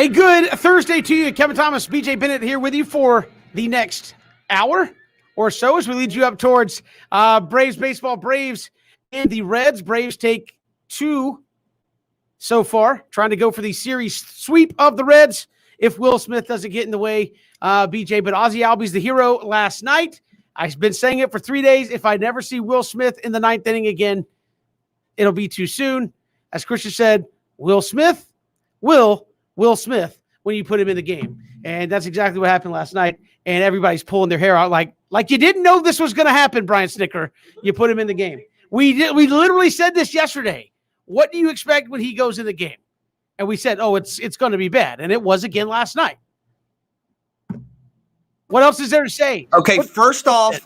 Hey, good Thursday to you. Kevin Thomas, BJ Bennett here with you for the next hour or so as we lead you up towards Braves baseball. Braves and the Reds. Braves take 2 so far, trying to go for the series sweep of the Reds if Will Smith doesn't get in the way, BJ. But Ozzie Albies the hero last night. I've been saying it for 3 days. If I never see Will Smith in the 9th inning again, it'll be too soon. As Christian said, Will Smith Will Smith when you put him in the game. And that's exactly what happened last night. And everybody's pulling their hair out like you didn't know this was going to happen, Brian Snicker. You put him in the game. We literally said this yesterday. What do you expect when he goes in the game? And we said, oh, it's going to be bad. And it was again last night. What else is there to say? Okay, first off,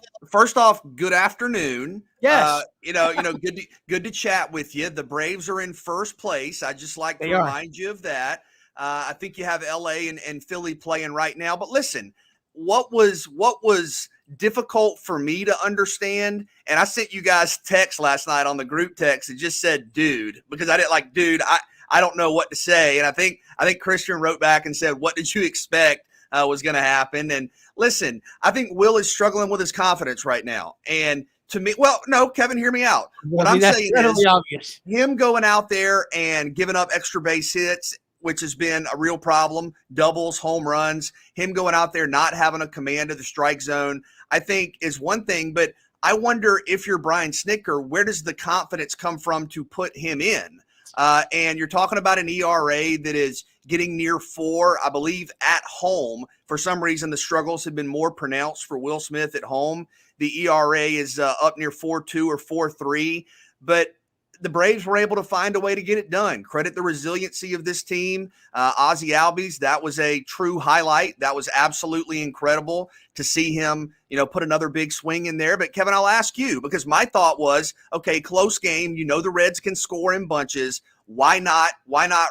good afternoon. Yes. Good to chat with you. The Braves are in first place. I just like to remind you of that. I think you have LA and Philly playing right now. But listen, what was difficult for me to understand, and I sent you guys text last night on the group text. It just said, dude, because I didn't like, dude, I don't know what to say. And I think Christian wrote back and said, what did you expect was going to happen? And listen, I think Will is struggling with his confidence right now. And to me, well, no, Kevin, hear me out. What I'm saying is obvious. Him going out there and giving up extra base hits, which has been a real problem, doubles, home runs, him going out there not having a command of the strike zone, I think is one thing. But I wonder if you're Brian Snitker, where does the confidence come from to put him in? And you're talking about an ERA that is getting near 4, I believe, at home. For some reason, the struggles have been more pronounced for Will Smith at home. The ERA is up near 4.2 or 4.3. But the Braves were able to find a way to get it done. Credit the resiliency of this team. Ozzie Albies, that was a true highlight. That was absolutely incredible to see him, put another big swing in there. But Kevin, I'll ask you, because my thought was, okay, close game. The Reds can score in bunches. Why not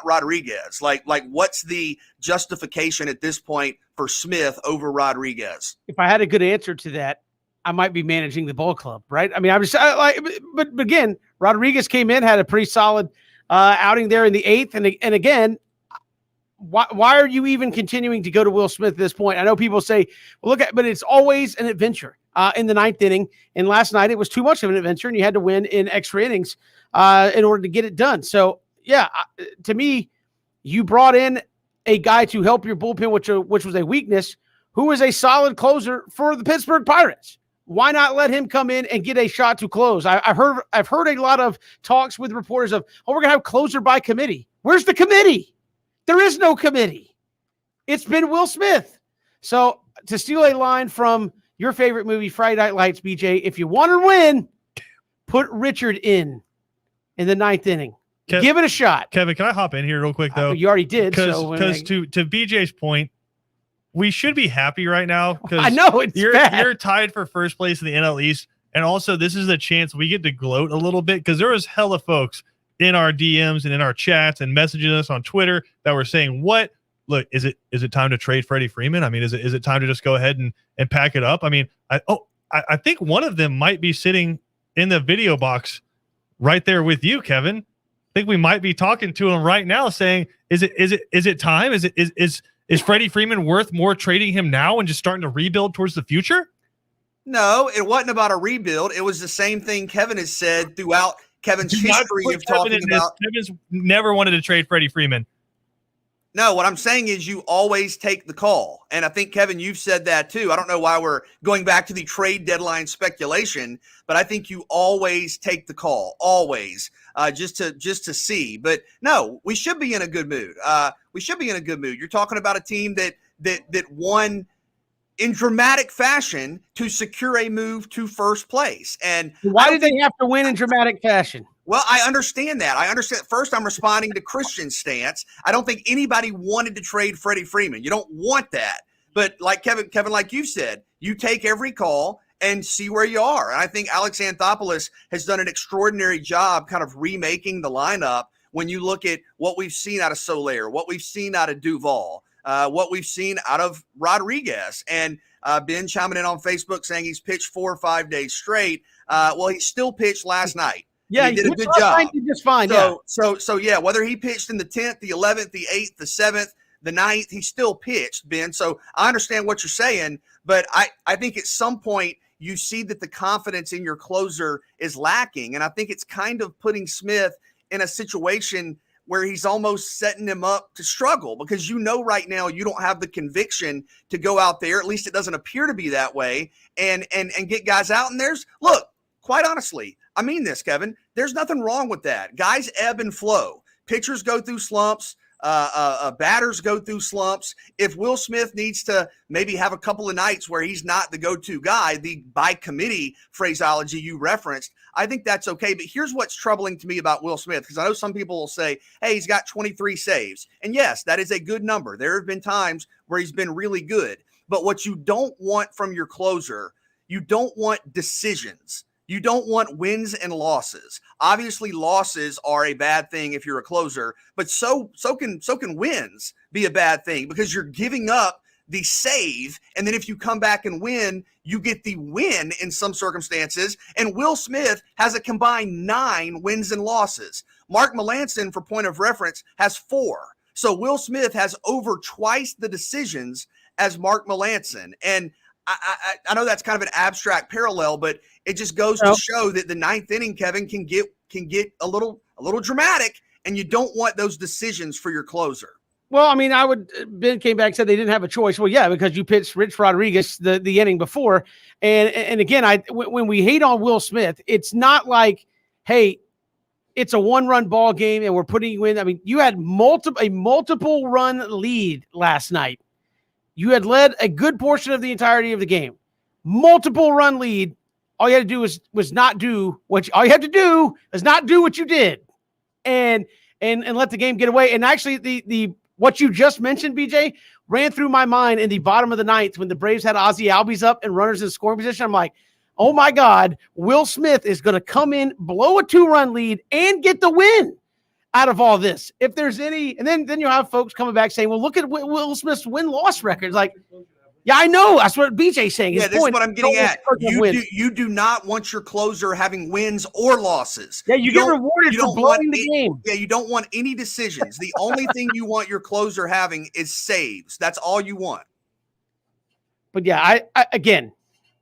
Rodriguez? Like what's the justification at this point for Smith over Rodriguez? If I had a good answer to that, I might be managing the ball club, right? I mean, but again, Rodriguez came in, had a pretty solid outing there in the 8th. And again, why are you even continuing to go to Will Smith at this point? I know people say, well, but it's always an adventure in the 9th inning. And last night it was too much of an adventure and you had to win in extra innings in order to get it done. So yeah, to me, you brought in a guy to help your bullpen, which was a weakness, who is a solid closer for the Pittsburgh Pirates. Why not let him come in and get a shot to close? I've heard a lot of talks with reporters of, we're going to have closer by committee. Where's the committee? There is no committee. It's been Will Smith. So to steal a line from your favorite movie, Friday Night Lights, BJ, if you want to win, put Richard in the 9th inning. Give it a shot. Kevin, can I hop in here real quick, though? You already did. Because to BJ's point, we should be happy right now because I know you're tied for first place in the NL East. And also, this is a chance we get to gloat a little bit because there was hella folks in our DMs and in our chats and messaging us on Twitter that were saying, look, is it time to trade Freddie Freeman? I mean, is it time to just go ahead and pack it up? I mean, I think one of them might be sitting in the video box right there with you, Kevin. I think we might be talking to him right now saying, is it time? Is Freddie Freeman worth more trading him now and just starting to rebuild towards the future? No, it wasn't about a rebuild. It was the same thing Kevin has said throughout Kevin's history of talking about. Kevin's never wanted to trade Freddie Freeman. No, what I'm saying is you always take the call. And I think, Kevin, you've said that too. I don't know why we're going back to the trade deadline speculation, but I think you always take the call, always, just to see. But no, we should be in a good mood. You're talking about a team that won in dramatic fashion to secure a move to first place. And why did they have to win in dramatic fashion? Well, I understand that. First, I'm responding to Christian's stance. I don't think anybody wanted to trade Freddie Freeman. You don't want that. But like Kevin, like you said, you take every call and see where you are. And I think Alex Anthopoulos has done an extraordinary job kind of remaking the lineup when you look at what we've seen out of Soler, what we've seen out of Duvall, what we've seen out of Rodriguez. And Ben chiming in on Facebook saying he's pitched 4 or 5 days straight. Well, he still pitched last night. Yeah, he did a good job. Just fine. So yeah, whether he pitched in the 10th, the 11th, the 8th, the 7th, the ninth, he still pitched, Ben. So I understand what you're saying, but I think at some point you see that the confidence in your closer is lacking. And I think it's kind of putting Smith in a situation where he's almost setting him up to struggle, because right now you don't have the conviction to go out there, at least it doesn't appear to be that way, and get guys out. And look, quite honestly, I mean this, Kevin, there's nothing wrong with that. Guys ebb and flow. Pitchers go through slumps. Batters go through slumps. If Will Smith needs to maybe have a couple of nights where he's not the go-to guy, the by committee phraseology you referenced, I think that's okay. But here's what's troubling to me about Will Smith, because I know some people will say, hey, he's got 23 saves. And yes, that is a good number. There have been times where he's been really good. But what you don't want from your closer, you don't want decisions. You don't want wins and losses. Obviously, losses are a bad thing if you're a closer, but so can wins be a bad thing, because you're giving up the save, and then if you come back and win, you get the win in some circumstances. And Will Smith has a combined 9 wins and losses. Mark Melancon, for point of reference, has 4. So Will Smith has over twice the decisions as Mark Melancon. And I know that's kind of an abstract parallel, but it just goes to show that the ninth inning, Kevin, can get a little dramatic, and you don't want those decisions for your closer. Well, I mean, Ben came back and said they didn't have a choice. Well, yeah, because you pitched Rich Rodriguez the inning before. And again, when we hate on Will Smith, it's not like, hey, it's a 1-run ball game and we're putting you in. I mean, you had a multiple run lead last night. You had led a good portion of the entirety of the game. Multiple run lead. All you had to do was not do what all you had to do is not do what you did, and let the game get away. And actually, the what you just mentioned, BJ, ran through my mind in the bottom of the ninth when the Braves had Ozzie Albies up and runners in scoring position. I'm like, oh my God, Will Smith is going to come in, blow a 2-run lead, and get the win out of all this. If there's any, and then you'll have folks coming back saying, well, look at Will Smith's win-loss record. Like, yeah, I know. That's what BJ's saying. Yeah, this is what I'm getting at. You do not want your closer having wins or losses. Yeah, you get rewarded for blowing the game. Yeah, you don't want any decisions. The only thing you want your closer having is saves. That's all you want. But yeah,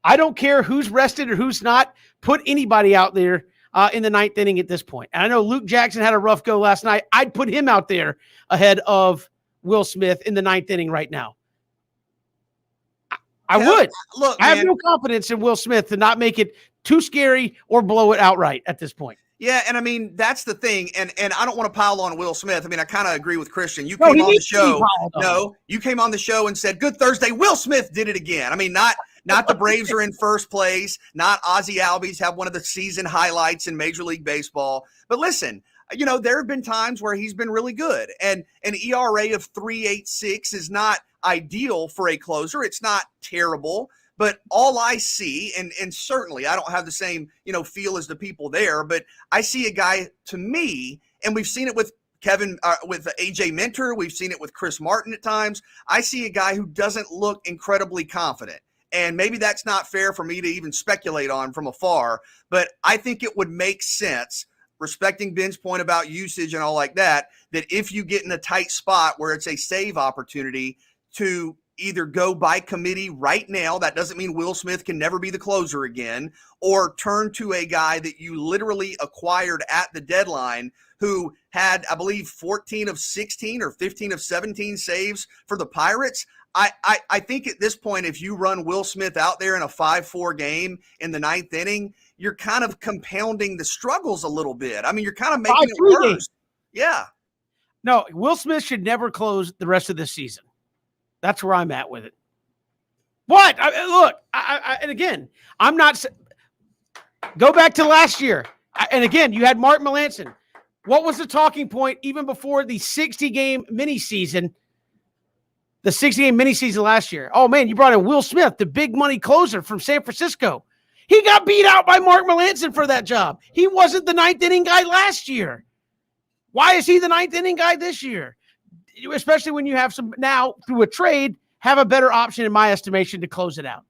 I don't care who's rested or who's not. Put anybody out there in the ninth inning at this point. And I know Luke Jackson had a rough go last night. I'd put him out there ahead of Will Smith in the ninth inning right now. I would. Look, I have no confidence in Will Smith to not make it too scary or blow it outright at this point. Yeah, and I mean, that's the thing. And I don't want to pile on Will Smith. I mean, I kind of agree with Christian. You came on the show. You came on the show and said, good Thursday, Will Smith did it again. I mean, not the Braves are in first place, not Ozzie Albies have one of the season highlights in Major League Baseball. But listen, there have been times where he's been really good. And an ERA of 3.86 is not ideal for a closer. It's not terrible. But all I see, and certainly I don't have the same, feel as the people there, but I see a guy, to me, and we've seen it with Kevin, with AJ Minter, we've seen it with Chris Martin at times. I see a guy who doesn't look incredibly confident. And maybe that's not fair for me to even speculate on from afar, but I think it would make sense, respecting Ben's point about usage and all like that, that if you get in a tight spot where it's a save opportunity, to either go by committee right now. That doesn't mean Will Smith can never be the closer again, or turn to a guy that you literally acquired at the deadline who had, I believe, 14 of 16 or 15 of 17 saves for the Pirates. I think at this point, if you run Will Smith out there in a 5-4 game in the ninth inning, you're kind of compounding the struggles a little bit. I mean, you're kind of making it worse. Yeah. No, Will Smith should never close the rest of this season. That's where I'm at with it. What? Look, and again, I'm not – go back to last year. And again, you had Mark Melancon. What was the talking point even before the 60-game mini-season, the 60-game mini-season last year? Oh, man, you brought in Will Smith, the big money closer from San Francisco. He got beat out by Mark Melancon for that job. He wasn't the ninth inning guy last year. Why is he the ninth inning guy this year? Especially when you have some now through a trade, have a better option in my estimation to close it out.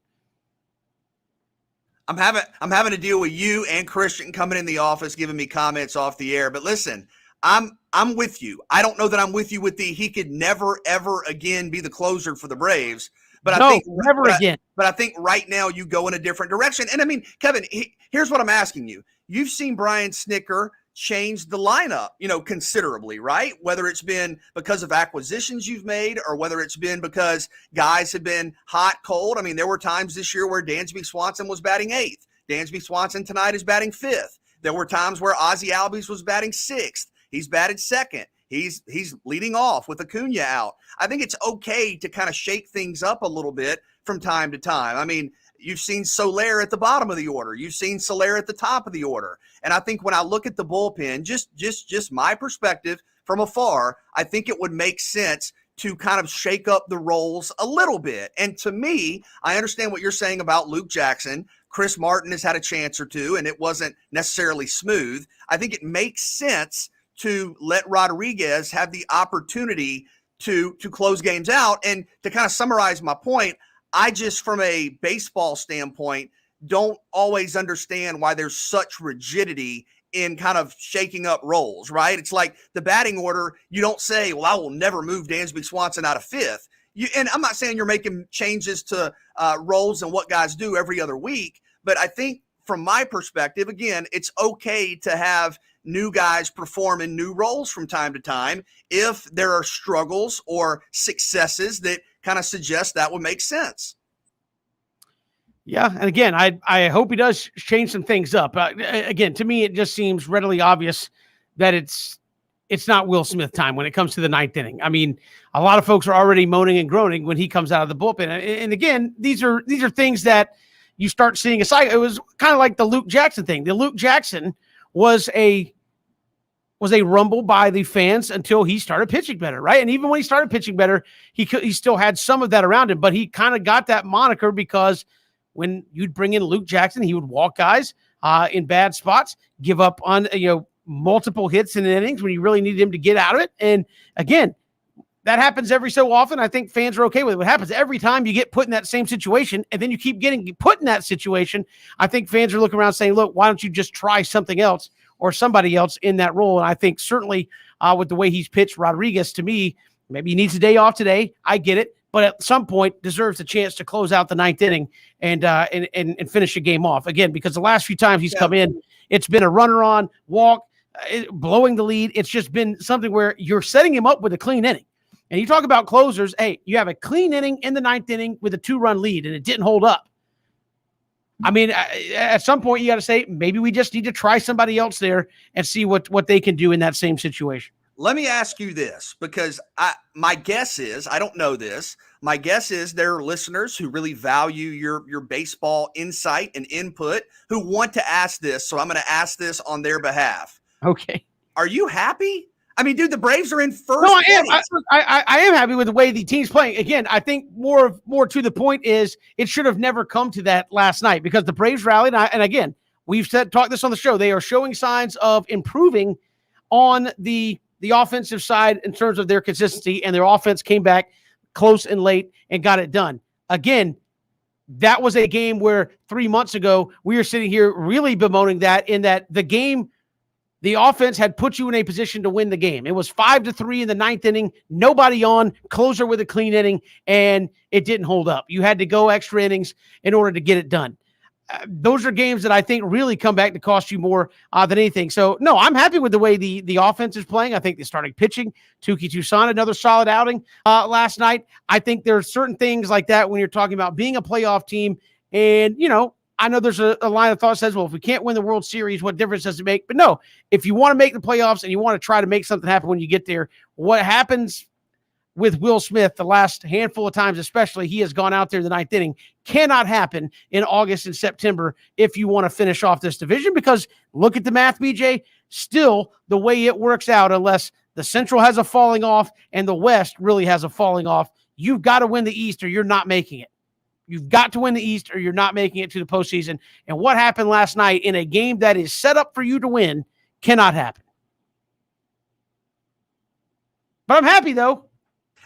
I'm having to deal with you and Christian coming in the office, giving me comments off the air. But listen, I'm with you. I don't know that I'm with you with he could never ever again be the closer for the Braves. But no, I think never again. But I think right now you go in a different direction. And I mean, Kevin, here's what I'm asking you. You've seen Brian Snitker change the lineup, considerably, right? Whether it's been because of acquisitions you've made or whether it's been because guys have been hot, cold. I mean, there were times this year where Dansby Swanson was batting 8th. Dansby Swanson tonight is batting 5th. There were times where Ozzie Albies was batting 6th. He's batted 2nd. He's leading off with Acuna out. I think it's okay to kind of shake things up a little bit from time to time. I mean, you've seen Soler at the bottom of the order. You've seen Soler at the top of the order. And I think when I look at the bullpen, just my perspective from afar, I think it would make sense to kind of shake up the roles a little bit. And to me, I understand what you're saying about Luke Jackson. Chris Martin has had a chance or two, and it wasn't necessarily smooth. I think it makes sense to let Rodriguez have the opportunity to close games out. And to kind of summarize my point, I just, from a baseball standpoint, don't always understand why there's such rigidity in kind of shaking up roles, right? It's like the batting order. You don't say, well, I will never move Dansby Swanson out of 5th. And I'm not saying you're making changes to roles and what guys do every other week, but I think from my perspective, again, it's okay to have new guys perform in new roles from time to time if there are struggles or successes that kind of suggest that would make sense. Yeah, and again, I hope he does change some things up. Again, to me, it just seems readily obvious that it's not Will Smith time when it comes to the 9th inning. I mean, a lot of folks are already moaning and groaning when he comes out of the bullpen. And again, these are things that you start seeing a cycle. It was kind of like the Luke Jackson thing. The Luke Jackson was a rumble by the fans until he started pitching better, right? And even when he started pitching better, he still had some of that around him, but he kind of got that moniker because when you'd bring in Luke Jackson, he would walk guys in bad spots, give up on multiple hits in innings when you really needed him to get out of it. And again, that happens every so often. I think fans are okay with it. What happens every time you get put in that same situation and then you keep getting put in that situation, I think fans are looking around saying, look, why don't you just try something else or somebody else in that role? And I think certainly with the way he's pitched, Rodriguez, to me, maybe he needs a day off today. I get it. But at some point deserves a chance to close out the 9th inning and finish a game off. Again, because the last few times he's come in, it's been a runner on, walk, blowing the lead. It's just been something where you're setting him up with a clean inning. And you talk about closers, hey, you have a clean inning in the 9th inning with a 2-run lead, and it didn't hold up. I mean, at some point you got to say, maybe we just need to try somebody else there and see what they can do in that same situation. Let me ask you this, because my guess is, I don't know this, my guess is there are listeners who really value your baseball insight and input who want to ask this. So I'm going to ask this on their behalf. Okay. Are you happy? I mean, dude, the Braves are in first. No, I am. I am happy with the way the team's playing. Again, I think more to the point is it should have never come to that last night because the Braves rallied. And again, we've talked this on the show. They are showing signs of improving on the offensive side in terms of their consistency, and their offense came back close and late and got it done. Again, that was a game where 3 months ago we were sitting here really bemoaning that in that the offense had put you in a position to win the game. It was 5-3 in the 9th inning, nobody on, closer with a clean inning, and it didn't hold up. You had to go extra innings in order to get it done. Those are games that I think really come back to cost you more than anything. So, no, I'm happy with the way the offense is playing. I think they started pitching. Touki Toussaint, another solid outing last night. I think there are certain things like that when you're talking about being a playoff team. And, I know there's a line of thought that says, well, if we can't win the World Series, what difference does it make? But no, if you want to make the playoffs and you want to try to make something happen when you get there, what happens with Will Smith the last handful of times, especially he has gone out there in the 9th inning, cannot happen in August and September if you want to finish off this division, because look at the math, BJ, still the way it works out, unless the Central has a falling off and the West really has a falling off, you've got to win the East or you're not making it. You've got to win the East or you're not making it to the postseason. And what happened last night in a game that is set up for you to win cannot happen. But I'm happy, though.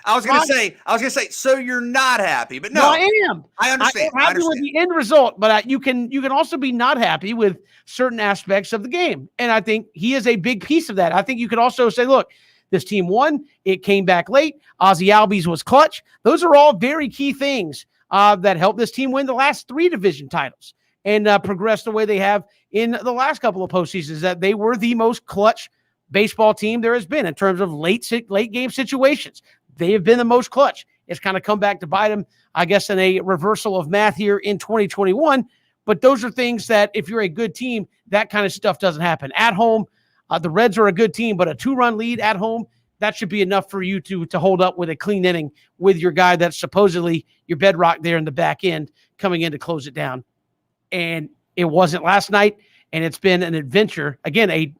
I was gonna say. So you're not happy, but No, no, I am. I understand. I'm happy with the end result, but you can also be not happy with certain aspects of the game, and I think he is a big piece of that. I think you could also say, look, this team won. It came back late. Ozzie Albies was clutch. Those are all very key things that helped this team win the last 3 division titles and progress the way they have in the last couple of postseasons. That they were the most clutch baseball team there has been in terms of late game situations. They have been the most clutch. It's kind of come back to bite them, I guess, in a reversal of math here in 2021. But those are things that if you're a good team, that kind of stuff doesn't happen. At home, the Reds are a good team, but a 2-run lead at home, that should be enough for you to hold up with a clean inning with your guy that's supposedly your bedrock there in the back end coming in to close it down. And it wasn't last night, and it's been an adventure. Again,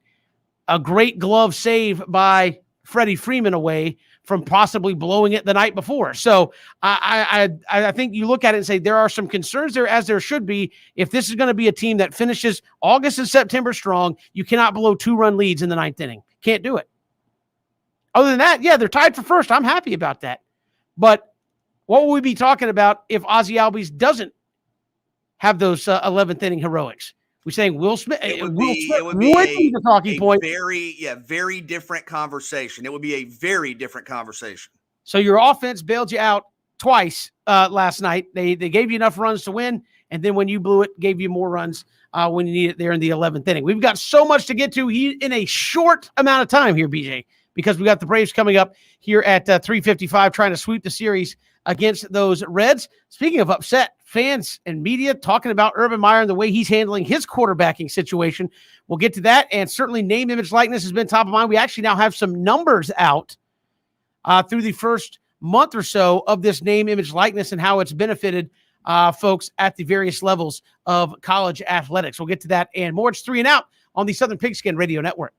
a great glove save by Freddie Freeman away from possibly blowing it the night before. So I think you look at it and say there are some concerns there, as there should be. If this is going to be a team that finishes August and September strong, you cannot blow 2-run leads in the 9th inning. Can't do it. Other than that, yeah, they're tied for first. I'm happy about that. But what will we be talking about if Ozzie Albies doesn't have those 11th inning heroics? We're saying Will Smith. It would be the talking point. Very different conversation. It would be a very different conversation. So your offense bailed you out twice last night. They gave you enough runs to win, and then when you blew it, gave you more runs when you need it there in the 11th inning. We've got so much to get to in a short amount of time here, BJ, because we got the Braves coming up here at 3:55, trying to sweep the series against those Reds. Speaking of upset, fans and media talking about Urban Meyer and the way he's handling his quarterbacking situation. We'll get to that, and certainly name, image, likeness has been top of mind. We actually now have some numbers out through the first month or so of this name, image, likeness, and how it's benefited folks at the various levels of college athletics. We'll get to that and more. It's 3 and Out on the Southern Pigskin Radio Network.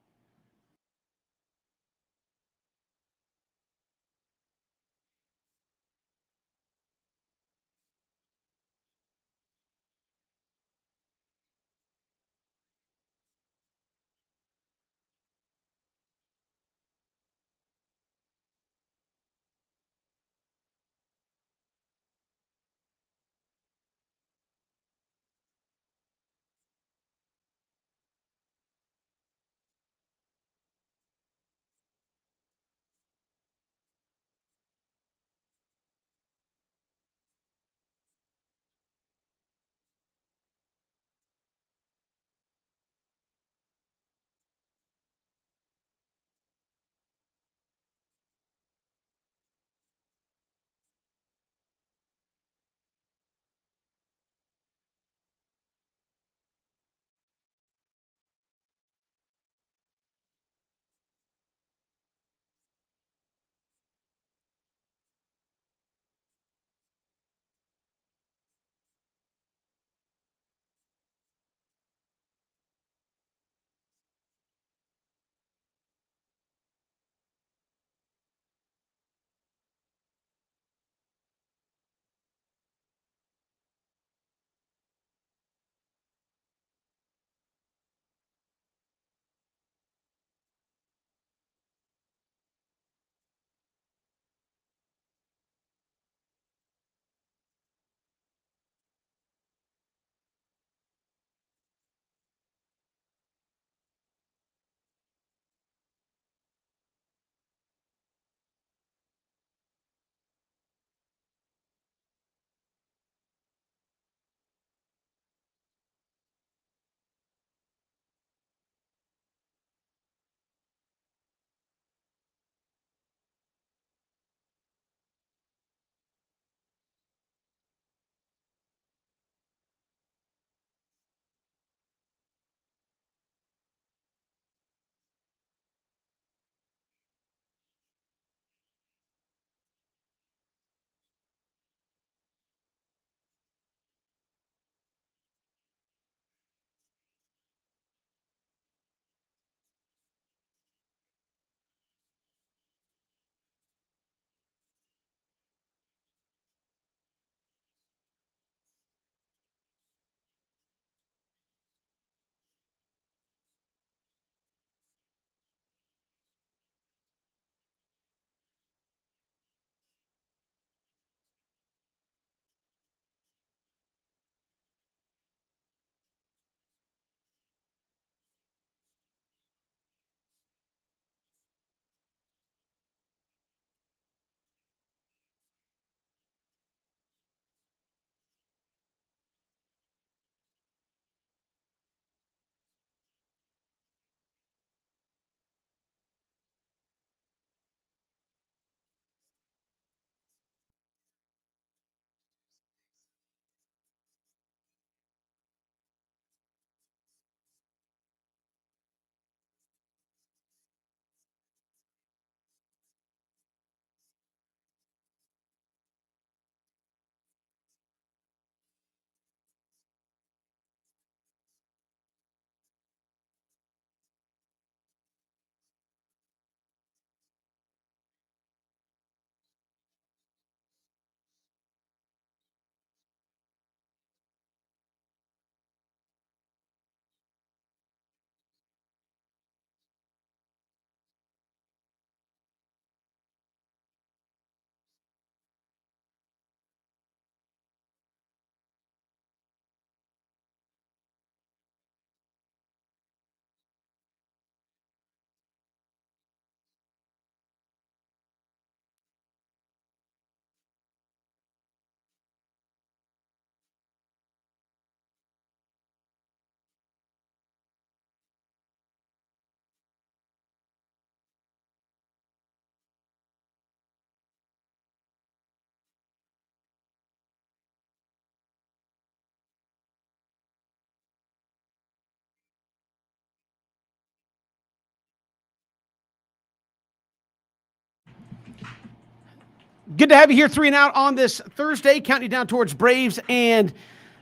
Good to have you here, 3 and Out on this Thursday, counting you down towards Braves and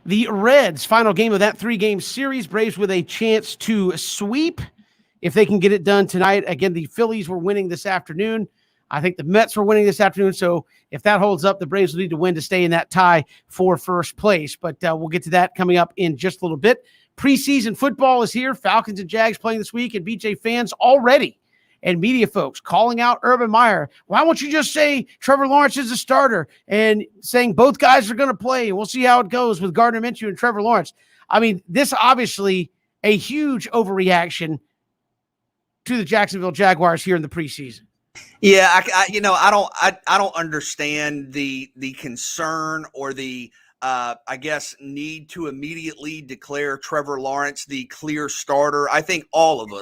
the Reds. Final game of that 3-game series. Braves with a chance to sweep if they can get it done tonight. Again, the Phillies were winning this afternoon. I think the Mets were winning this afternoon. So if that holds up, the Braves will need to win to stay in that tie for first place. But we'll get to that coming up in just a little bit. Preseason football is here. Falcons and Jags playing this week, and BJ fans already and media folks calling out Urban Meyer. Why won't you just say Trevor Lawrence is a starter, and saying both guys are going to play, and we'll see how it goes with Gardner Minshew and Trevor Lawrence. I mean, this obviously a huge overreaction to the Jacksonville Jaguars here in the preseason. Yeah, I don't understand the concern or the I guess need to immediately declare Trevor Lawrence the clear starter. I think all of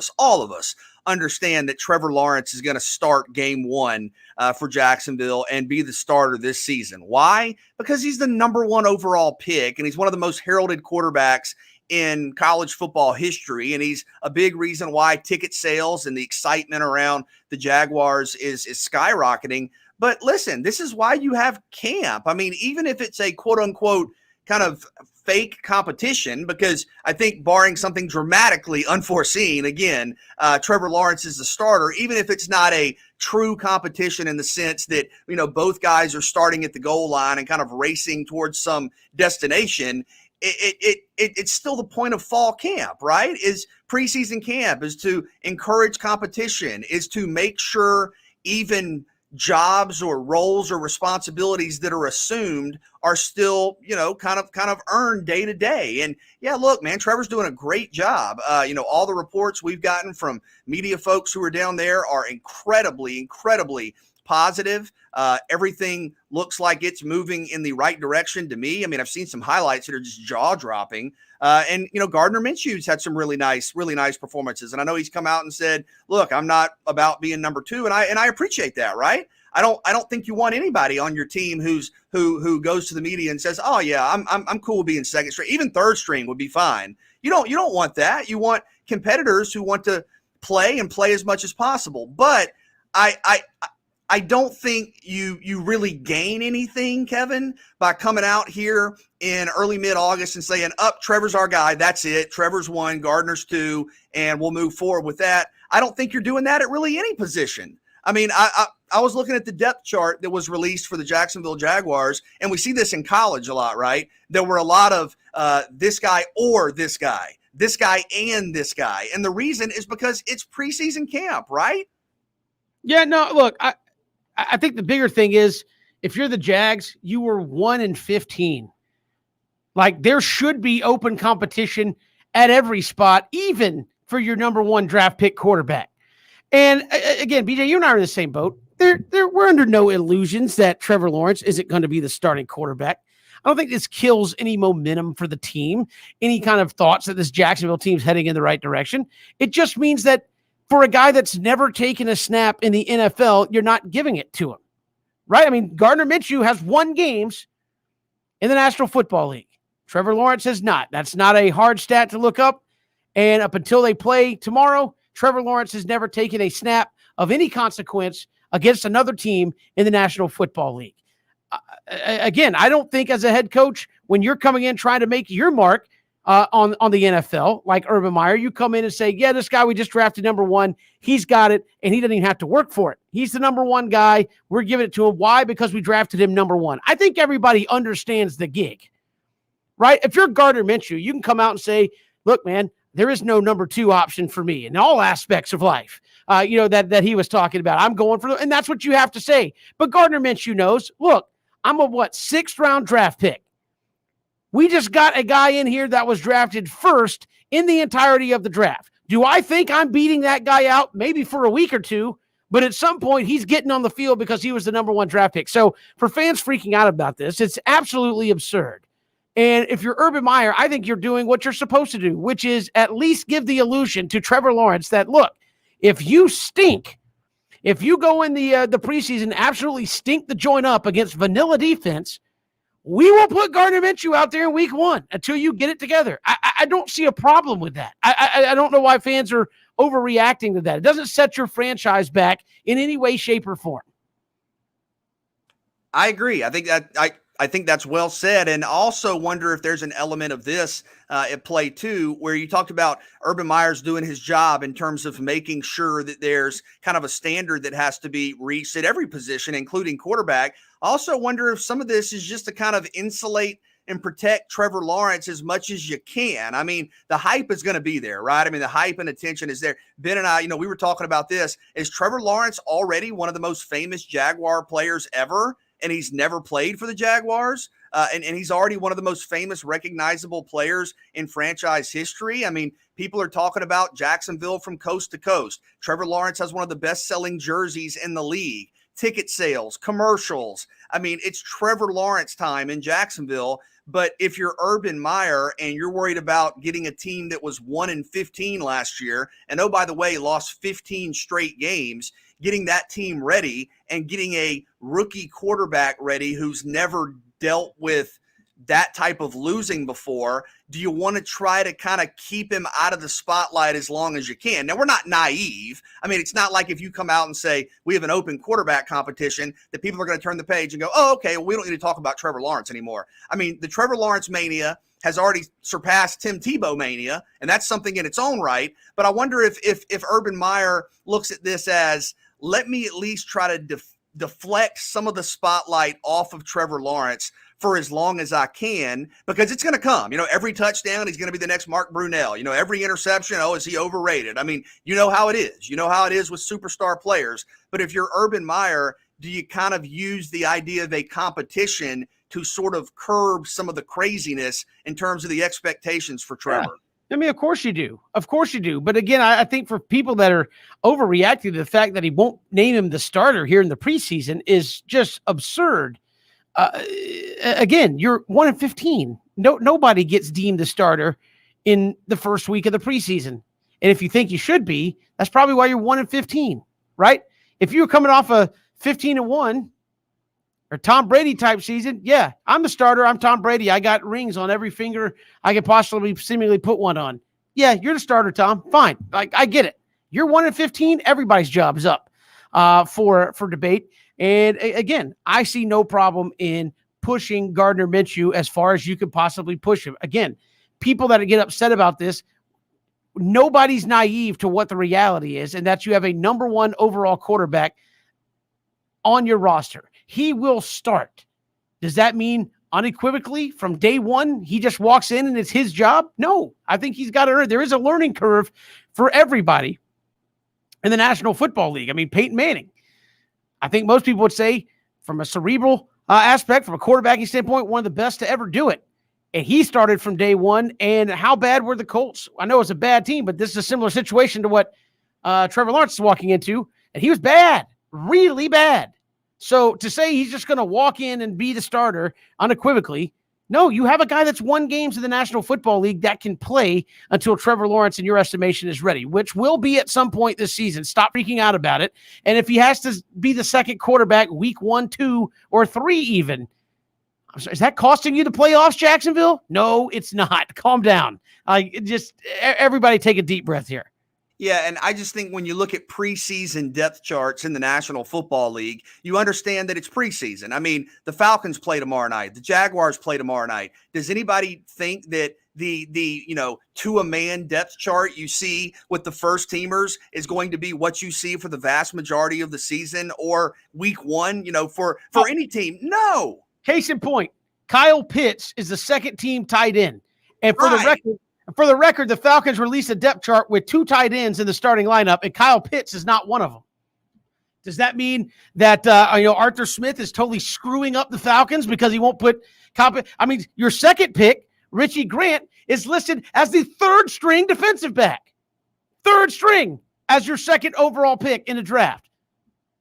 us understand that Trevor Lawrence is going to start game 1 for Jacksonville and be the starter this season. Why? Because he's the number 1 overall pick, and he's one of the most heralded quarterbacks in college football history, and he's a big reason why ticket sales and the excitement around the Jaguars is skyrocketing. But listen, this is why you have camp. I mean, even if it's a quote-unquote kind of fake competition, because I think barring something dramatically unforeseen, again, Trevor Lawrence is the starter, even if it's not a true competition in the sense that, both guys are starting at the goal line and kind of racing towards some destination. It's still the point of fall camp, right? Is preseason camp, is to encourage competition, is to make sure even jobs or roles or responsibilities that are assumed are still, kind of earned day to day. And yeah, look, man, Trevor's doing a great job. All the reports we've gotten from media folks who are down there are incredibly positive. Everything looks like it's moving in the right direction to me. I mean, I've seen some highlights that are just jaw-dropping. And Gardner Minshew's had some really nice performances. And I know he's come out and said, look, I'm not about being number 2. And I appreciate that, right? I don't think you want anybody on your team who goes to the media and says, oh yeah, I'm cool being second string. Even third string would be fine. You don't want that. You want competitors who want to play as much as possible. But I don't think you really gain anything, Kevin, by coming out here in early mid-August and saying, Trevor's our guy. That's it. Trevor's 1, Gardner's 2, and we'll move forward with that. I don't think you're doing that at really any position. I mean, I was looking at the depth chart that was released for the Jacksonville Jaguars, and we see this in college a lot, right? There were a lot of this guy or this guy and this guy. And the reason is because it's preseason camp, right? Yeah, no, look, I think the bigger thing is if you're the Jags, you were 1-15. Like, there should be open competition at every spot, even for your number 1 draft pick quarterback. And again, BJ, you and I are in the same boat. We're under no illusions that Trevor Lawrence isn't going to be the starting quarterback. I don't think this kills any momentum for the team, any kind of thoughts that this Jacksonville team's heading in the right direction. It just means that for a guy that's never taken a snap in the NFL, you're not giving it to him, right? I mean, Gardner Minshew has won games in the National Football League. Trevor Lawrence has not. That's not a hard stat to look up. And up until they play tomorrow, Trevor Lawrence has never taken a snap of any consequence against another team in the National Football League. Again, I don't think as a head coach, when you're coming in trying to make your mark on the NFL, like Urban Meyer, you come in and say, yeah, this guy we just drafted number 1, he's got it, and he doesn't even have to work for it. He's the number 1 guy. We're giving it to him. Why? Because we drafted him number 1. I think everybody understands the gig, right? If you're Gardner Minshew, you can come out and say, look, man, there is no number 2 option for me in all aspects of life. That he was talking about. I'm going for and that's what you have to say. But Gardner Minshew knows, look, I'm a 6th round draft pick. We just got a guy in here that was drafted first in the entirety of the draft. Do I think I'm beating that guy out? Maybe for a week or 2, but at some point he's getting on the field because he was the number 1 draft pick. So for fans freaking out about this, it's absolutely absurd. And if you're Urban Meyer, I think you're doing what you're supposed to do, which is at least give the illusion to Trevor Lawrence that, look, if you stink, if you go in the preseason, absolutely stink the joint up against vanilla defense, we will put Gardner Minshew out there in week 1 until you get it together. I don't see a problem with that. I don't know why fans are overreacting to that. It doesn't set your franchise back in any way, shape, or form. I agree. I think that's well said, and also wonder if there's an element of this at play too, where you talked about Urban Meyer's doing his job in terms of making sure that there's kind of a standard that has to be reached at every position, including quarterback. I also wonder if some of this is just to kind of insulate and protect Trevor Lawrence as much as you can. I mean, the hype is going to be there, right? I mean, the hype and attention is there. Ben and I, we were talking about this. Is Trevor Lawrence already one of the most famous Jaguar players ever? And he's never played for the Jaguars. And he's already one of the most famous, recognizable players in franchise history. I mean, people are talking about Jacksonville from coast to coast. Trevor Lawrence has one of the best-selling jerseys in the league. Ticket sales, commercials. I mean, it's Trevor Lawrence time in Jacksonville. But if you're Urban Meyer and you're worried about getting a team that was 1-15 last year, and oh, by the way, lost 15 straight games, getting that team ready and getting a rookie quarterback ready who's never dealt with that type of losing before, do you want to try to kind of keep him out of the spotlight as long as you can? Now, we're not naive. I mean, it's not like if you come out and say we have an open quarterback competition that people are going to turn the page and go, oh, okay, well, we don't need to talk about Trevor Lawrence anymore. I mean, the Trevor Lawrence mania has already surpassed Tim Tebow mania, and that's something in its own right. But I wonder if Urban Meyer looks at this as, let me at least try to deflect some of the spotlight off of Trevor Lawrence for as long as I can, because it's going to come. Every touchdown, he's going to be the next Mark Brunell. Every interception, oh, is he overrated? I mean, you know how it is. You know how it is with superstar players. But if you're Urban Meyer, do you kind of use the idea of a competition to sort of curb some of the craziness in terms of the expectations for Trevor? Yeah. I mean, of course you do. Of course you do. But again, I think for people that are overreacting to the fact that he won't name him the starter here in the preseason is just absurd. Again, you're 1-15. Nobody gets deemed the starter in the first week of the preseason. And if you think you should be, that's probably why you're 1-15, right? If you were coming off a 15-1 or Tom Brady type season, yeah, I'm the starter. I'm Tom Brady. I got rings on every finger I could possibly seemingly put one on. Yeah, you're the starter, Tom. Fine. I get it. You're 1-15. Everybody's job is up for debate. And again, I see no problem in pushing Gardner Minshew as far as you could possibly push him. Again, people that get upset about this, nobody's naive to what the reality is, and that you have a number one overall quarterback on your roster. He will start. Does that mean unequivocally from day one he just walks in and it's his job? No, I think he's got to earn. There is a learning curve for everybody in the National Football League. I mean, Peyton Manning, I think most people would say from a cerebral aspect, from a quarterbacking standpoint, one of the best to ever do it. And he started from day one. And how bad were the Colts? I know it's a bad team, but this is a similar situation to what Trevor Lawrence is walking into. And he was bad, really bad. So to say he's just going to walk in and be the starter unequivocally, no, you have a guy that's won games in the National Football League that can play until Trevor Lawrence, in your estimation, is ready, which will be at some point this season. Stop freaking out about it. And if he has to be the second quarterback week 1, 2, or 3 even, is that costing you the playoffs, Jacksonville? No, it's not. Calm down. Just everybody take a deep breath here. Yeah, and I just think when you look at preseason depth charts in the National Football League, you understand that it's preseason. I mean, the Falcons play tomorrow night. The Jaguars play tomorrow night. Does anybody think that the to-a-man depth chart you see with the first teamers is going to be what you see for the vast majority of the season or week 1, for any team? No. Case in point, Kyle Pitts is the second team tight end. And for the record, the Falcons released a depth chart with 2 tight ends in the starting lineup, and Kyle Pitts is not one of them. Does that mean that Arthur Smith is totally screwing up the Falcons because he won't put your second pick, Richie Grant, is listed as the 3rd string defensive back. 3rd string as your second overall pick in the draft.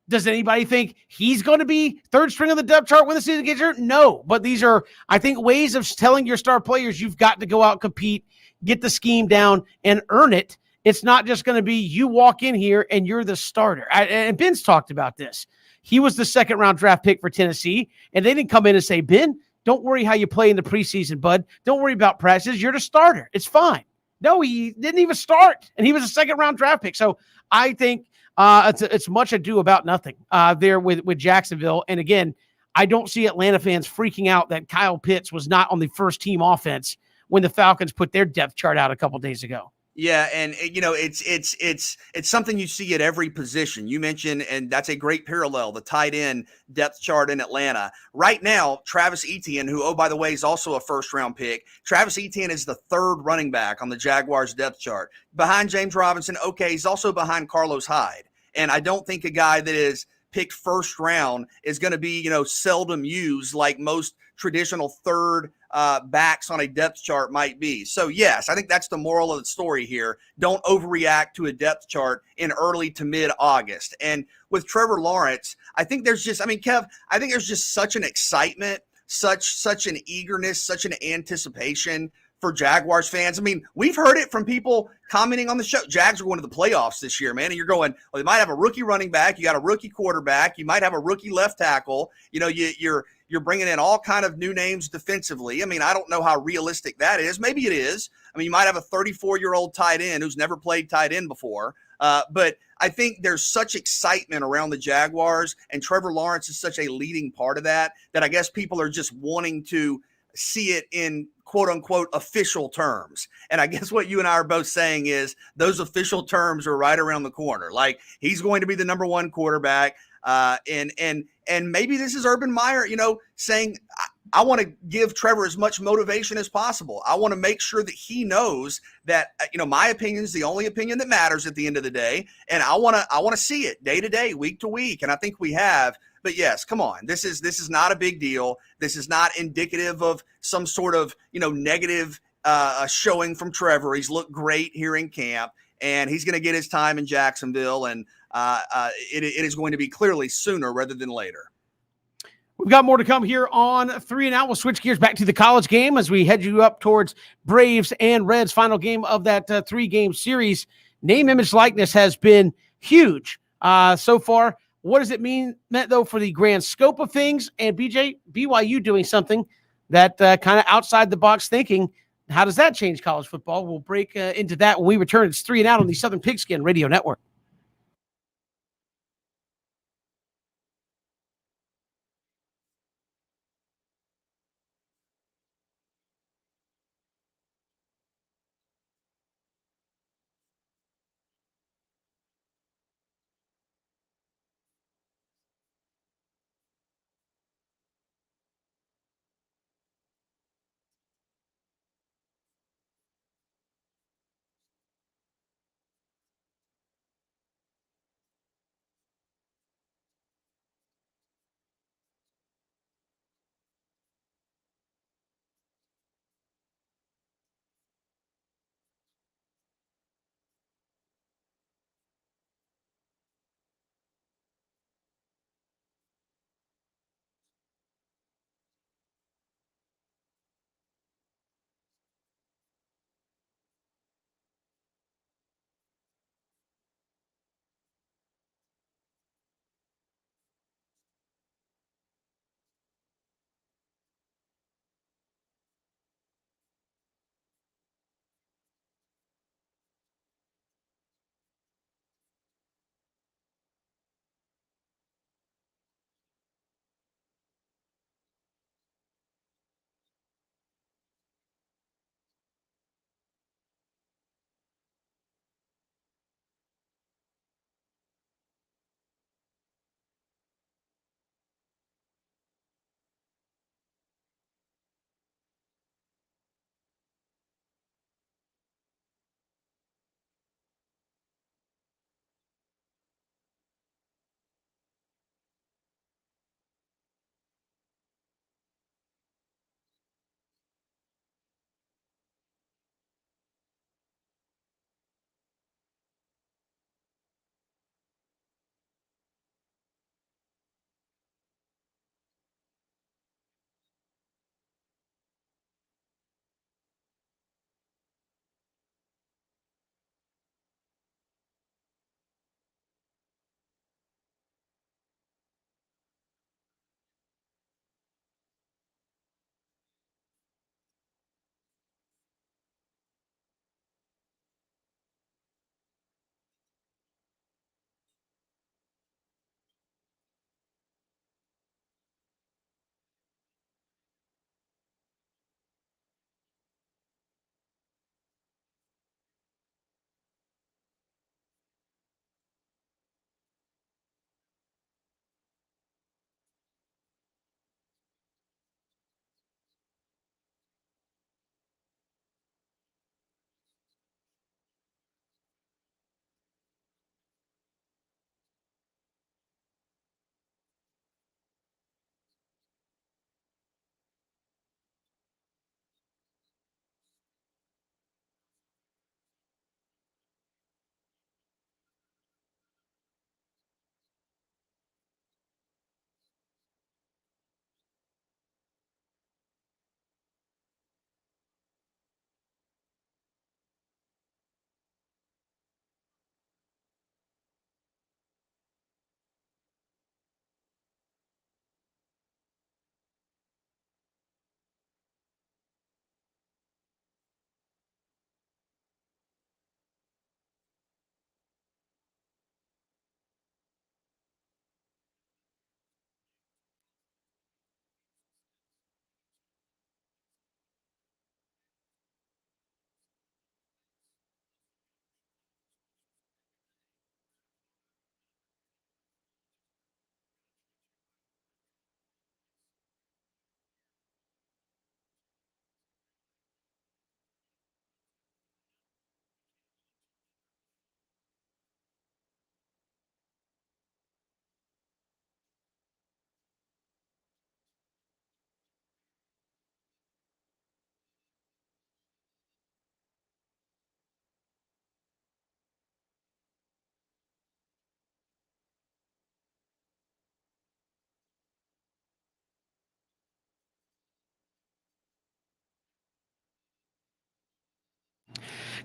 Does anybody think he's going to be 3rd string of the depth chart when the season gets here? No, but these are, I think, ways of telling your star players you've got to go out and compete, get the scheme down, and earn it. It's not just going to be you walk in here and you're the starter. And Ben's talked about this. He was the 2nd-round draft pick for Tennessee, and they didn't come in and say, Ben, don't worry how you play in the preseason, bud. Don't worry about practices. You're the starter. It's fine. No, he didn't even start, and he was a 2nd-round draft pick. So I think it's much ado about nothing there with Jacksonville. And again, I don't see Atlanta fans freaking out that Kyle Pitts was not on the first team offense when the Falcons put their depth chart out a couple days ago. Yeah, and it's something you see at every position. You mentioned, and that's a great parallel, the tight end depth chart in Atlanta. Right now, Travis Etienne, who, oh, by the way, is also a first-round pick. Travis Etienne is the third running back on the Jaguars depth chart. Behind James Robinson, okay, he's also behind Carlos Hyde. And I don't think a guy that is picked first round is going to be, seldom used like most traditional third backs on a depth chart might be. So, yes, I think that's the moral of the story here. Don't overreact to a depth chart in early to mid-August. And with Trevor Lawrence, I think there's just, Kev, I think there's just such an excitement, such an eagerness, such an anticipation for Jaguars fans. We've heard it from people commenting on the show. Jags are going to the playoffs this year, man. And you're going, well, they might have a rookie running back. You got a rookie quarterback. You might have a rookie left tackle. You're bringing in all kind of new names defensively. I don't know how realistic that is. Maybe it is. You might have a 34-year-old tight end who's never played tight end before. But I think there's such excitement around the Jaguars, and Trevor Lawrence is such a leading part of that I guess people are just wanting to see it in quote unquote official terms. And I guess what you and I are both saying is those official terms are right around the corner. Like, he's going to be the number one quarterback. And maybe this is Urban Meyer, saying, I want to give Trevor as much motivation as possible. I want to make sure that he knows that, my opinion is the only opinion that matters at the end of the day. And I want to see it day to day, week to week. And I think we have. But yes, come on. This is not a big deal. This is not indicative of some sort of, negative showing from Trevor. He's looked great here in camp, and he's going to get his time in Jacksonville. And it is going to be clearly sooner rather than later. We've got more to come here on 3 and Out. We'll switch gears back to the college game as we head you up towards Braves and Reds, final game of that 3-game series. Name, image, likeness has been huge so far. What does it meant though for the grand scope of things? And BYU doing something that kind of outside the box thinking. How does that change college football? We'll break into that when we return. It's 3 and Out on the Southern Pigskin Radio Network.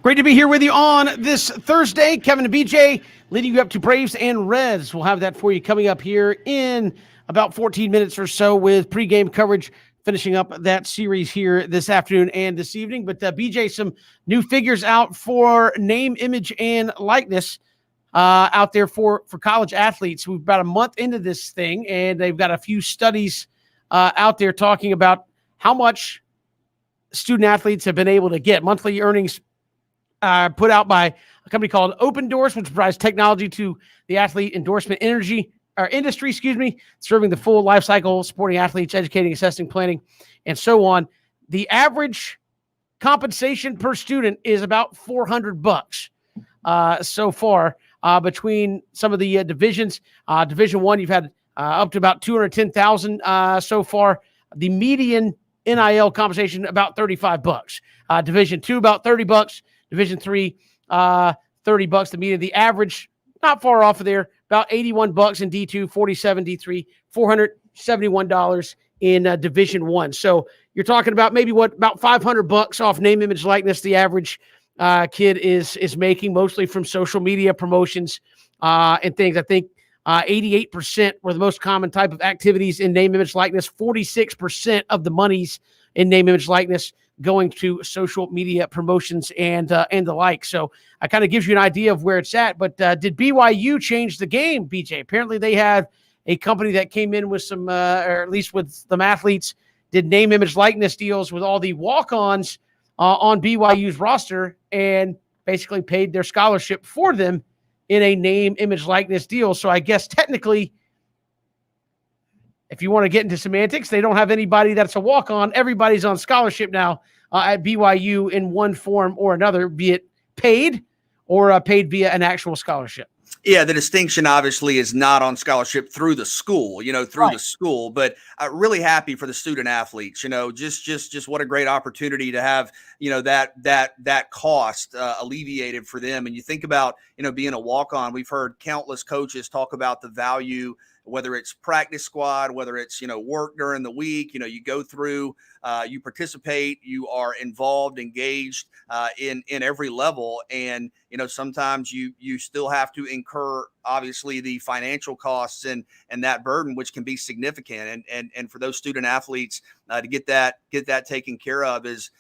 Great to be here with you on this Thursday. Kevin and BJ leading you up to Braves and Reds. We'll have that for you coming up here in about 14 minutes or so with pregame coverage, finishing up that series here this afternoon and this evening. But BJ, some new figures out for name, image, and likeness out there for college athletes. We're about a month into this thing, and they've got a few studies out there talking about how much student athletes have been able to get. Monthly earnings put out by a company called Open Doors, which provides technology to the athlete endorsement industry, serving the full life cycle, supporting athletes, educating, assessing, planning, and so on. The average compensation per student is about $400 so far between some of the divisions. Division I, you've had up to about $210,000 so far. The median NIL compensation about $35. Division II about $30. Division III, $30. The median, the average, not far off of there, about $81 in D2, $47 D3, $471 in Division I. So you're talking about maybe about $500 off name, image, likeness. The average kid is making, mostly from social media promotions and things. I think 88% were the most common type of activities in name, image, likeness. 46% of the monies in name, image, likeness going to social media promotions and the like. So it kind of gives you an idea of where it's at. But did BYU change the game, BJ? Apparently they had a company that came in with some, or at least with some athletes, did name, image, likeness deals with all the walk-ons on BYU's roster and basically paid their scholarship for them in a name, image, likeness deal. So I guess technically, if you want to get into semantics, they don't have anybody that's a walk-on. Everybody's on scholarship now at BYU in one form or another, be it paid or paid via an actual scholarship. Yeah, the distinction obviously is not on scholarship through the school, through the school, but really happy for the student athletes, just what a great opportunity to have, that cost alleviated for them. And you think about, being a walk-on, we've heard countless coaches talk about the value, whether it's practice squad, whether it's, work during the week, you go through, you participate, you are involved, engaged in every level. And, sometimes you still have to incur, obviously, the financial costs and that burden, which can be significant. And for those student athletes to get that taken care of is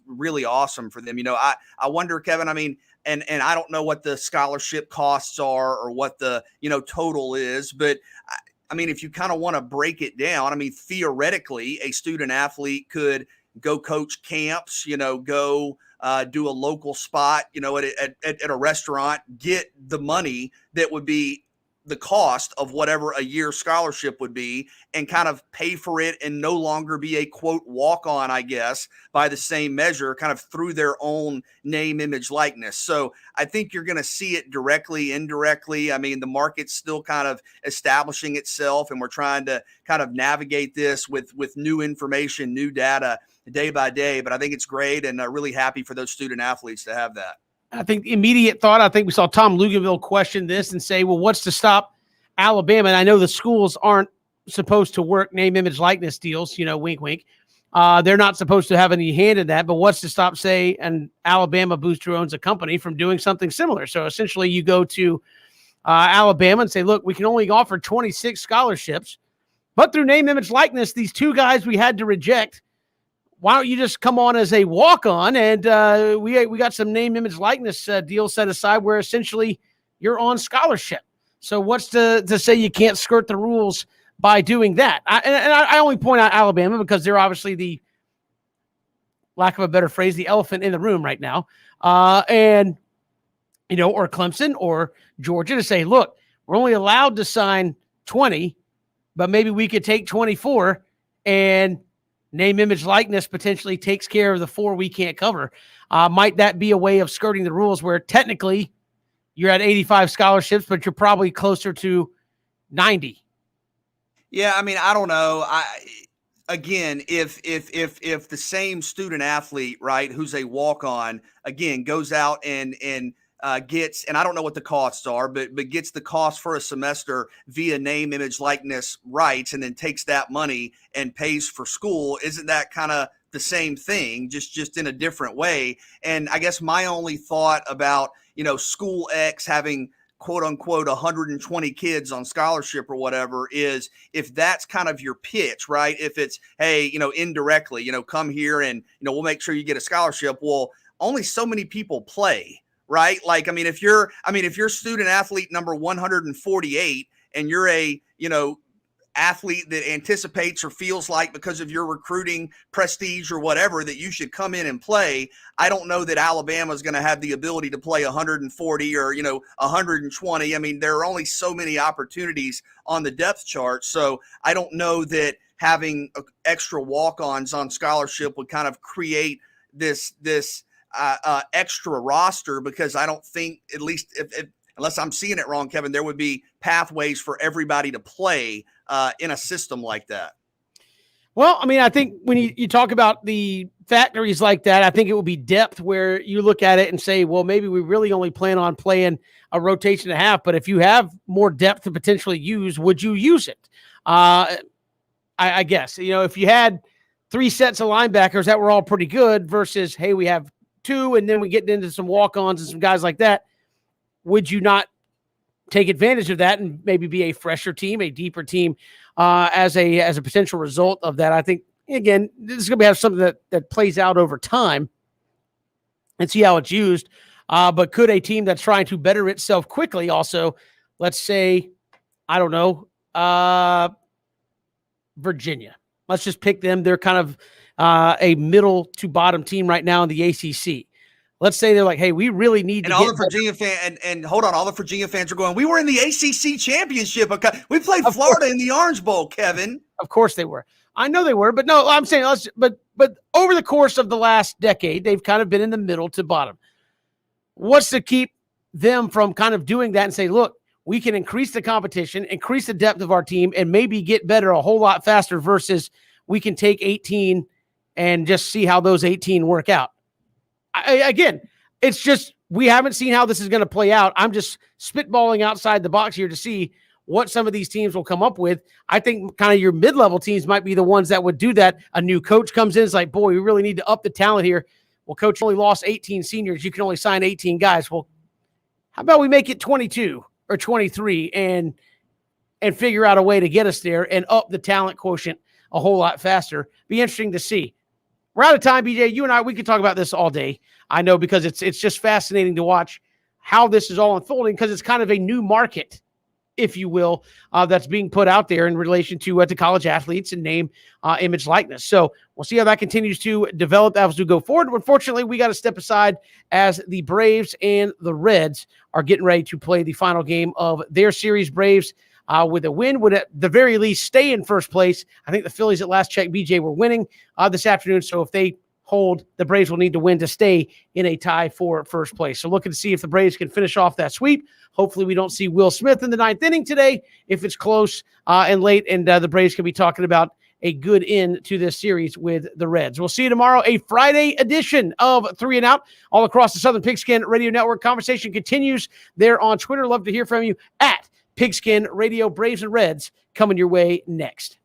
really awesome for them. I wonder, Kevin, and I don't know what the scholarship costs are or what the, total is, but if you kind of want to break it down, theoretically, a student athlete could go coach camps, go do a local spot, at a restaurant, get the money that would be the cost of whatever a year scholarship would be and kind of pay for it and no longer be a quote walk-on, I guess, by the same measure, kind of through their own name, image, likeness. So I think you're going to see it directly, indirectly. The market's still kind of establishing itself, and we're trying to kind of navigate this with new information, new data day by day. But I think it's great, and really happy for those student athletes to have that. I think immediate thought, I think we saw Tom Luganville question this and say, well, what's to stop Alabama? And I know the schools aren't supposed to work name, image, likeness deals, wink, wink. They're not supposed to have any hand in that, but what's to stop, say, an Alabama booster who owns a company from doing something similar? So essentially you go to Alabama and say, look, we can only offer 26 scholarships, but through name, image, likeness, these two guys we had to reject, why don't you just come on as a walk-on and we got some name, image, likeness deal set aside where essentially you're on scholarship. So what's to say you can't skirt the rules by doing that? I only point out Alabama because they're obviously the, lack of a better phrase, the elephant in the room right now. Or Clemson or Georgia to say, look, we're only allowed to sign 20, but maybe we could take 24 and name, image, likeness potentially takes care of the 4 we can't cover. Might that be a way of skirting the rules where technically you're at 85 scholarships, but you're probably closer to 90? Yeah, I don't know. Again, if the same student athlete, right, who's a walk-on, again, goes out and gets, and I don't know what the costs are, but gets the cost for a semester via name, image, likeness rights, and then takes that money and pays for school, isn't that kind of the same thing, just in a different way. And I guess my only thought about, school X having quote unquote 120 kids on scholarship or whatever is if that's kind of your pitch, right? If it's, hey, indirectly, come here and, we'll make sure you get a scholarship. Well, only so many people play, right? Like, if you're student athlete number 148 and you're a, athlete that anticipates or feels like because of your recruiting prestige or whatever that you should come in and play, I don't know that Alabama is going to have the ability to play 140 or 120. There are only so many opportunities on the depth chart, so I don't know that having extra walk-ons on scholarship would kind of create this extra roster, because I don't think, at least if unless I'm seeing it wrong, Kevin, there would be pathways for everybody to play in a system like that. Well, I think when you talk about the factories like that, I think it will be depth where you look at it and say, well, maybe we really only plan on playing a rotation and a half, but if you have more depth to potentially use, would you use it? I guess, if you had 3 sets of linebackers that were all pretty good versus, hey, we have 2, and then we get into some walk-ons and some guys like that, would you not take advantage of that and maybe be a fresher team, a deeper team as a potential result of that? I think, again, this is going to have something that plays out over time and see how it's used. But could a team that's trying to better itself quickly also, let's say, I don't know, Virginia. Let's just pick them. They're kind of a middle to bottom team right now in the ACC. Let's say they're like, hey, we really need and to all the Virginia fans, and hold on, all the Virginia fans are going, we were in the ACC championship. We played Florida in the Orange Bowl, Kevin. Of course they were. I know they were, but no, I'm saying, but over the course of the last decade, they've kind of been in the middle to bottom. What's to keep them from kind of doing that and say, look, we can increase the competition, increase the depth of our team, and maybe get better a whole lot faster versus we can take 18 and just see how those 18 work out. Again, it's just we haven't seen how this is going to play out. I'm just spitballing outside the box here to see what some of these teams will come up with. I think kind of your mid-level teams might be the ones that would do that. A new coach comes in, it's like, boy, we really need to up the talent here. Well, coach only lost 18 seniors. You can only sign 18 guys. Well, how about we make it 22 or 23 and figure out a way to get us there and up the talent quotient a whole lot faster? Be interesting to see. We're out of time, BJ. You and I, we could talk about this all day. I know, because it's just fascinating to watch how this is all unfolding, because it's kind of a new market, if you will, that's being put out there in relation to college athletes and name, image, likeness. So we'll see how that continues to develop as we go forward. Unfortunately, we got to step aside as the Braves and the Reds are getting ready to play the final game of their series. Braves with a win would at the very least stay in first place. I think the Phillies at last check, BJ, were winning this afternoon. So if they hold, the Braves will need to win to stay in a tie for first place. So looking to see if the Braves can finish off that sweep. Hopefully we don't see Will Smith in the 9th inning today if it's close and late, and the Braves can be talking about a good end to this series with the Reds. We'll see you tomorrow, a Friday edition of 3 and Out all across the Southern Pigskin Radio Network. Conversation continues there on Twitter. Love to hear from you at Pigskin Radio. Braves and Reds coming your way next.